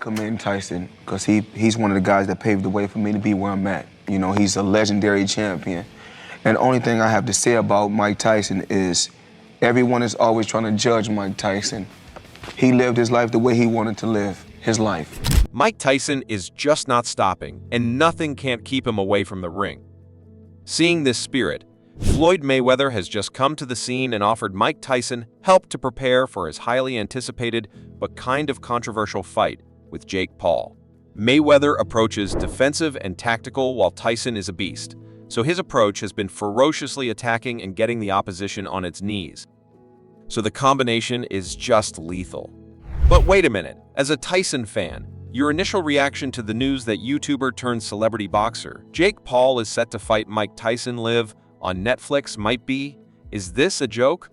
commend Tyson because he's one of the guys that paved the way for me to be where I'm at. You know, he's a legendary champion. And the only thing I have to say about Mike Tyson is everyone is always trying to judge Mike Tyson. He lived his life the way he wanted to live his life. Mike Tyson is just not stopping, and nothing can't keep him away from the ring. Seeing this spirit, Floyd Mayweather has just come to the scene and offered Mike Tyson help to prepare for his highly anticipated but kind of controversial fight with Jake Paul. Mayweather approaches defensive and tactical while Tyson is a beast, so his approach has been ferociously attacking and getting the opposition on its knees. So the combination is just lethal. But wait a minute, as a Tyson fan, your initial reaction to the news that YouTuber turned celebrity boxer Jake Paul is set to fight Mike Tyson live on Netflix might be, is this a joke?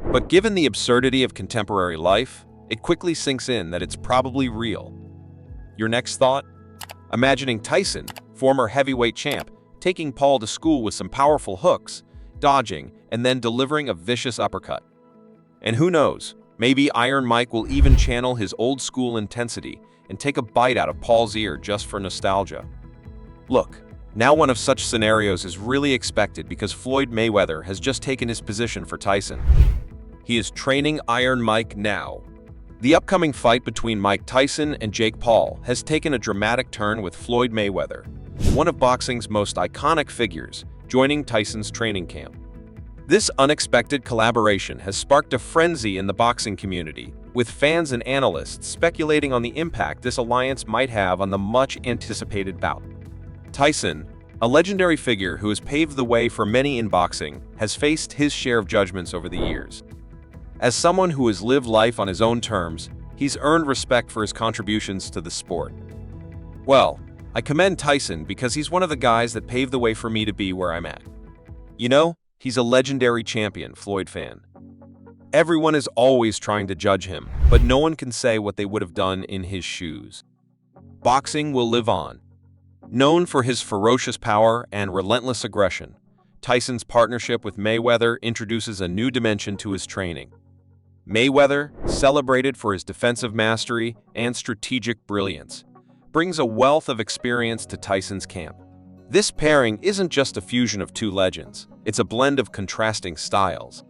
But given the absurdity of contemporary life, it quickly sinks in that it's probably real. Your next thought? Imagining Tyson, former heavyweight champ, taking Paul to school with some powerful hooks, dodging, and then delivering a vicious uppercut. And who knows, maybe Iron Mike will even channel his old school intensity and take a bite out of Paul's ear just for nostalgia. Look, now one of such scenarios is really expected because Floyd Mayweather has just taken his position for Tyson. He is training Iron Mike now. The upcoming fight between Mike Tyson and Jake Paul has taken a dramatic turn with Floyd Mayweather, one of boxing's most iconic figures, joining Tyson's training camp. This unexpected collaboration has sparked a frenzy in the boxing community, with fans and analysts speculating on the impact this alliance might have on the much-anticipated bout. Tyson, a legendary figure who has paved the way for many in boxing, has faced his share of judgments over the years. As someone who has lived life on his own terms, he's earned respect for his contributions to the sport. Well, I commend Tyson because he's one of the guys that paved the way for me to be where I'm at. You know, he's a legendary champion, Floyd fan. Everyone is always trying to judge him, but no one can say what they would have done in his shoes. Boxing will live on. Known for his ferocious power and relentless aggression, Tyson's partnership with Mayweather introduces a new dimension to his training. Mayweather, celebrated for his defensive mastery and strategic brilliance, brings a wealth of experience to Tyson's camp. This pairing isn't just a fusion of two legends, it's a blend of contrasting styles.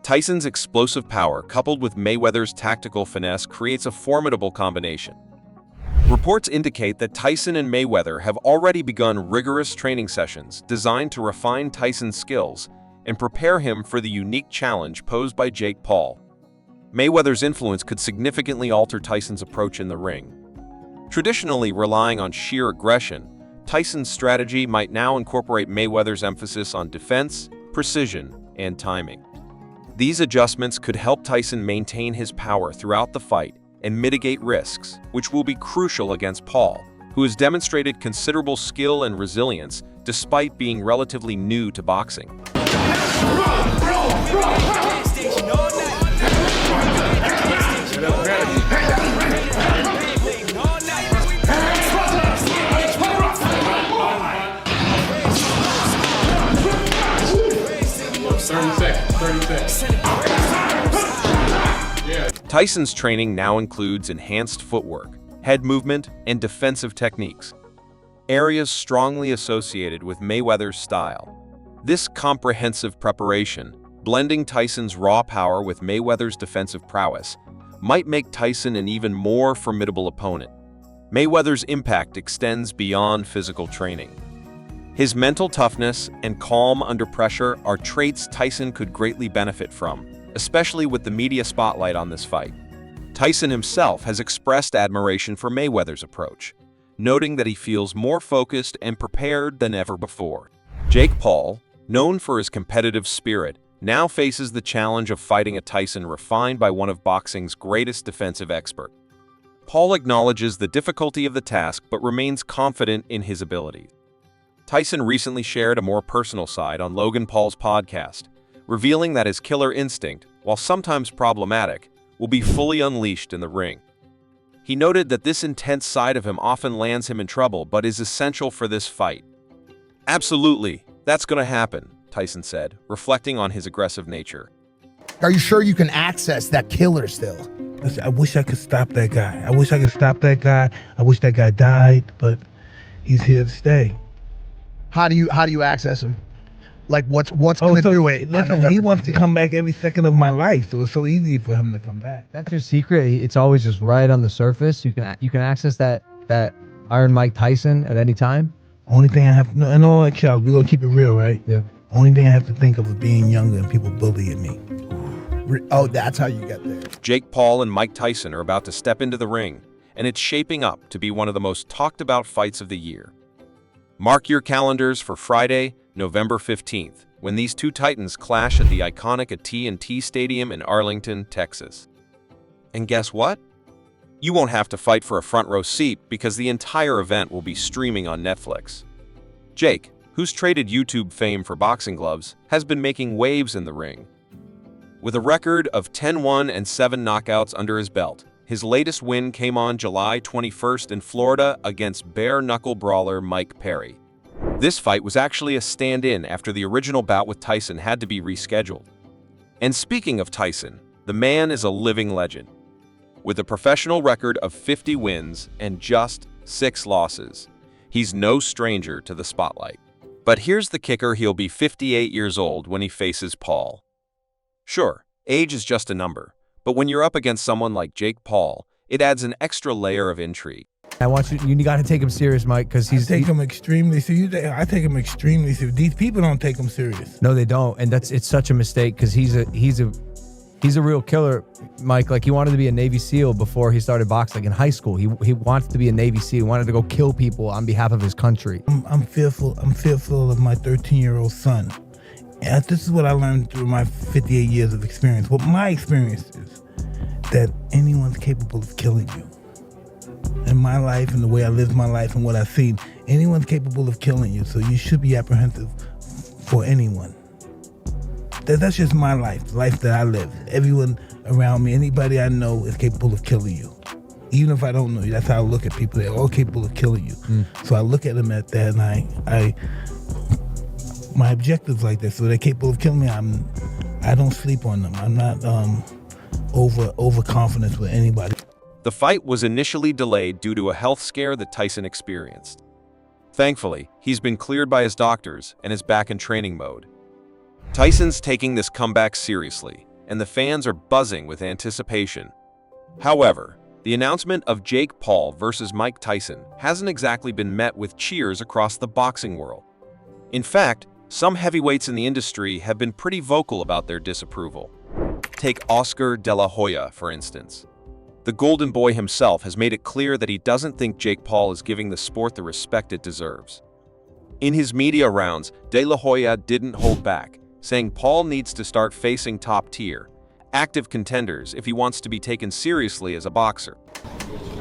Tyson's explosive power coupled with Mayweather's tactical finesse creates a formidable combination. Reports indicate that Tyson and Mayweather have already begun rigorous training sessions designed to refine Tyson's skills and prepare him for the unique challenge posed by Jake Paul. Mayweather's influence could significantly alter Tyson's approach in the ring. Traditionally relying on sheer aggression, Tyson's strategy might now incorporate Mayweather's emphasis on defense, precision, and timing. These adjustments could help Tyson maintain his power throughout the fight and mitigate risks, which will be crucial against Paul, who has demonstrated considerable skill and resilience despite being relatively new to boxing. Tyson's training now includes enhanced footwork, head movement, and defensive techniques, areas strongly associated with Mayweather's style. This comprehensive preparation, blending Tyson's raw power with Mayweather's defensive prowess, might make Tyson an even more formidable opponent. Mayweather's impact extends beyond physical training. His mental toughness and calm under pressure are traits Tyson could greatly benefit from, especially with the media spotlight on this fight. Tyson himself has expressed admiration for Mayweather's approach, noting that he feels more focused and prepared than ever before. Jake Paul, known for his competitive spirit, now faces the challenge of fighting a Tyson refined by one of boxing's greatest defensive experts. Paul acknowledges the difficulty of the task but remains confident in his abilities. Tyson recently shared a more personal side on Logan Paul's podcast, revealing that his killer instinct, while sometimes problematic, will be fully unleashed in the ring. He noted that this intense side of him often lands him in trouble but is essential for this fight. "Absolutely, that's going to happen," Tyson said, reflecting on his aggressive nature. Are you sure you can access that killer still? I wish I could stop that guy. I wish I could stop that guy. I wish that guy died, but he's here to stay. How do you access him? Like what's Oh, gonna so do it? listen, he wants to come back every second of my life, so it's so easy for him to come back. That's your secret. It's always just right on the surface. You can access that Iron Mike Tyson at any time. Only thing I have, no, in all actuality, we're gonna keep it real, right? Yeah. Only thing I have to think of is being younger and people bullying me. Oh, that's how you get there. Jake Paul and Mike Tyson are about to step into the ring, and it's shaping up to be one of the most talked about fights of the year. Mark your calendars for Friday, November 15th, when these two titans clash at the iconic AT&T Stadium in Arlington, Texas. And guess what? You won't have to fight for a front row seat because the entire event will be streaming on Netflix. Jake, who's traded YouTube fame for boxing gloves, has been making waves in the ring. With a record of 10-1 and 7 knockouts under his belt, his latest win came on July 21st in Florida against bare-knuckle brawler Mike Perry. This fight was actually a stand-in after the original bout with Tyson had to be rescheduled. And speaking of Tyson, the man is a living legend. With a professional record of 50 wins and just 6 losses, he's no stranger to the spotlight. But here's the kicker: he'll be 58 years old when he faces Paul. Sure, age is just a number, but when you're up against someone like Jake Paul, it adds an extra layer of intrigue. I want you got to take him serious, Mike, because I take him extremely serious. I take him extremely serious. These people don't take him serious. No, they don't, and it's such a mistake because he's a real killer, Mike. Like, he wanted to be a Navy SEAL before he started boxing. Like in high school, he wanted to be a Navy SEAL. He wanted to go kill people on behalf of his country. I'm fearful. I'm fearful of my 13-year-old son. And this is what I learned through my 58 years of experience. What my experience is that anyone's capable of killing you. In my life and the way I lived my life and what I've seen, anyone's capable of killing you. So you should be apprehensive for anyone. That's just my life, the life that I live. Everyone around me, anybody I know is capable of killing you. Even if I don't know you, that's how I look at people. They're all capable of killing you. So I look at them at that, and I my objective's like that. So they're capable of killing me. I don't sleep on them. I'm not overconfident with anybody. The fight was initially delayed due to a health scare that Tyson experienced. Thankfully, he's been cleared by his doctors and is back in training mode. Tyson's taking this comeback seriously, and the fans are buzzing with anticipation. However, the announcement of Jake Paul versus Mike Tyson hasn't exactly been met with cheers across the boxing world. In fact, some heavyweights in the industry have been pretty vocal about their disapproval. Take Oscar De La Hoya, for instance. The Golden Boy himself has made it clear that he doesn't think Jake Paul is giving the sport the respect it deserves. In his media rounds, De La Hoya didn't hold back, saying Paul needs to start facing top-tier, active contenders if he wants to be taken seriously as a boxer.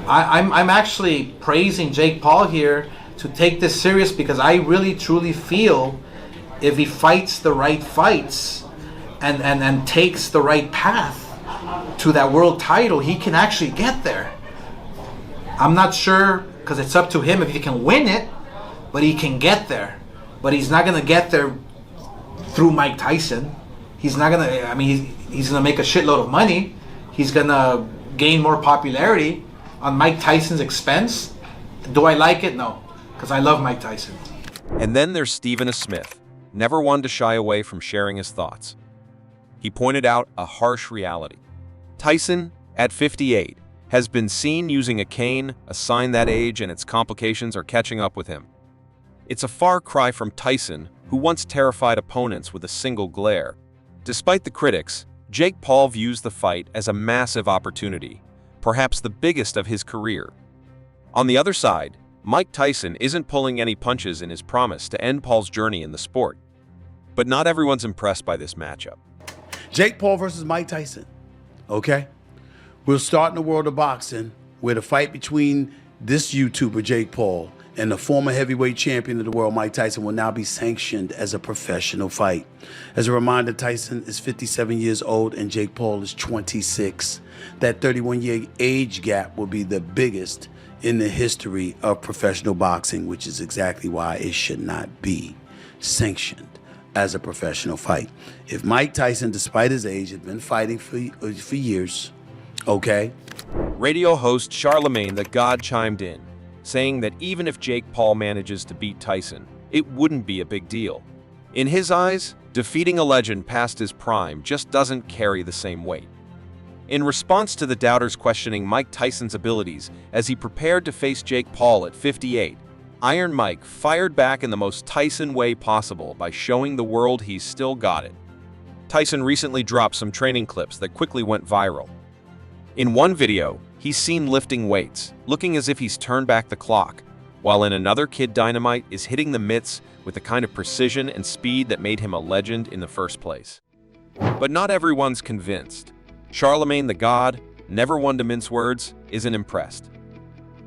I'm actually praising Jake Paul here to take this serious because I really truly feel if he fights the right fights and takes the right path to that world title, he can actually get there. I'm not sure, because it's up to him if he can win it, but he can get there. But he's not going to get there through Mike Tyson. He's not going to, I mean, he's going to make a shitload of money. He's going to gain more popularity on Mike Tyson's expense. Do I like it? No, because I love Mike Tyson. And then there's Stephen A. Smith, never one to shy away from sharing his thoughts. He pointed out a harsh reality. Tyson, at 58, has been seen using a cane, a sign that age and its complications are catching up with him. It's a far cry from Tyson, who once terrified opponents with a single glare. Despite the critics, Jake Paul views the fight as a massive opportunity, perhaps the biggest of his career. On the other side, Mike Tyson isn't pulling any punches in his promise to end Paul's journey in the sport. But not everyone's impressed by this matchup. Jake Paul versus Mike Tyson. Okay? We'll start in the world of boxing where the fight between this YouTuber, Jake Paul, and the former heavyweight champion of the world, Mike Tyson, will now be sanctioned as a professional fight. As a reminder, Tyson is 57 years old and Jake Paul is 26. That 31-year age gap will be the biggest in the history of professional boxing, which is exactly why it should not be sanctioned as a professional fight. If Mike Tyson, despite his age, had been fighting for years, Okay? Radio host Charlemagne the God chimed in, saying that even if Jake Paul manages to beat Tyson, it wouldn't be a big deal. In his eyes, defeating a legend past his prime just doesn't carry the same weight. In response to the doubters questioning Mike Tyson's abilities as he prepared to face Jake Paul at 58, Iron Mike fired back in the most Tyson way possible by showing the world he's still got it. Tyson recently dropped some training clips that quickly went viral. In one video, he's seen lifting weights, looking as if he's turned back the clock, while in another, Kid Dynamite is hitting the mitts with the kind of precision and speed that made him a legend in the first place. But not everyone's convinced. Charlemagne the God, never one to mince words, isn't impressed.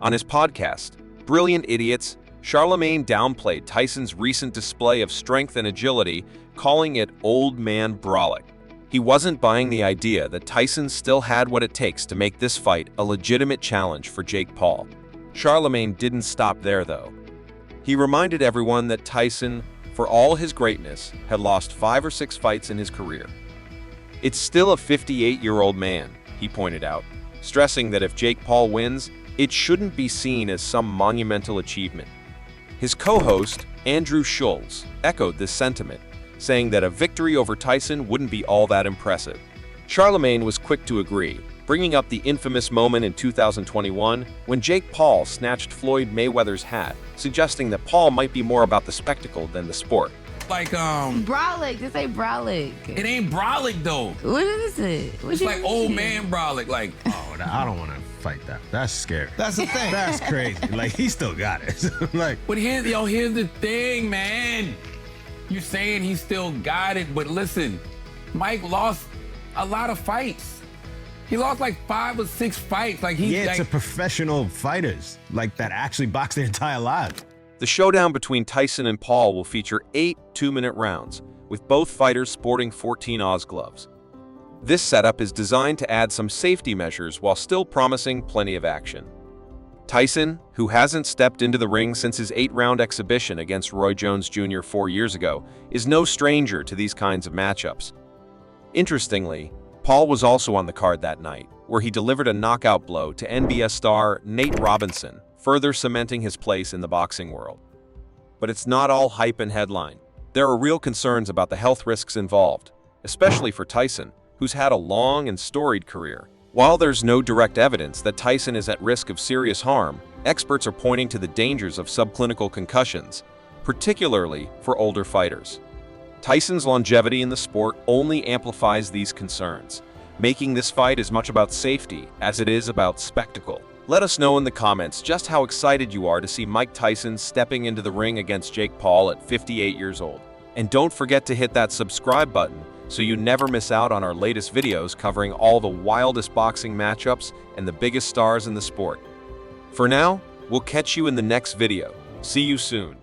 On his podcast, Brilliant Idiots, Charlemagne downplayed Tyson's recent display of strength and agility, calling it old man brawling. He wasn't buying the idea that Tyson still had what it takes to make this fight a legitimate challenge for Jake Paul. Charlemagne didn't stop there, though. He reminded everyone that Tyson, for all his greatness, had lost 5 or 6 fights in his career. It's still a 58-year-old man, he pointed out, stressing that if Jake Paul wins, it shouldn't be seen as some monumental achievement. His co-host, Andrew Schulz, echoed this sentiment, saying that a victory over Tyson wouldn't be all that impressive. Charlemagne was quick to agree, bringing up the infamous moment in 2021 when Jake Paul snatched Floyd Mayweather's hat, suggesting that Paul might be more about the spectacle than the sport. Like, brolic. Just say brolic. It ain't brolic, though. What is it? It's like old man brolic. Like, oh, I don't want to fight that. That's scary. That's the thing. That's crazy. Like, he still got it. Like, but here's the thing, man. You're saying he still got it, but listen, Mike lost a lot of fights. He lost like 5 or 6 fights. Like it's a professional fighters like that actually box their entire lives. The showdown between Tyson and Paul will feature 8 2-minute rounds, with both fighters sporting 14 Oz gloves. This setup is designed to add some safety measures while still promising plenty of action. Tyson, who hasn't stepped into the ring since his 8-round exhibition against Roy Jones Jr. 4 years ago, is no stranger to these kinds of matchups. Interestingly, Paul was also on the card that night, where he delivered a knockout blow to NBS star Nate Robinson, further cementing his place in the boxing world. But it's not all hype and headline. There are real concerns about the health risks involved, especially for Tyson, who's had a long and storied career. While there's no direct evidence that Tyson is at risk of serious harm, experts are pointing to the dangers of subclinical concussions, particularly for older fighters. Tyson's longevity in the sport only amplifies these concerns, making this fight as much about safety as it is about spectacle. Let us know in the comments just how excited you are to see Mike Tyson stepping into the ring against Jake Paul at 58 years old. And don't forget to hit that subscribe button so you never miss out on our latest videos covering all the wildest boxing matchups and the biggest stars in the sport. For now, we'll catch you in the next video. See you soon.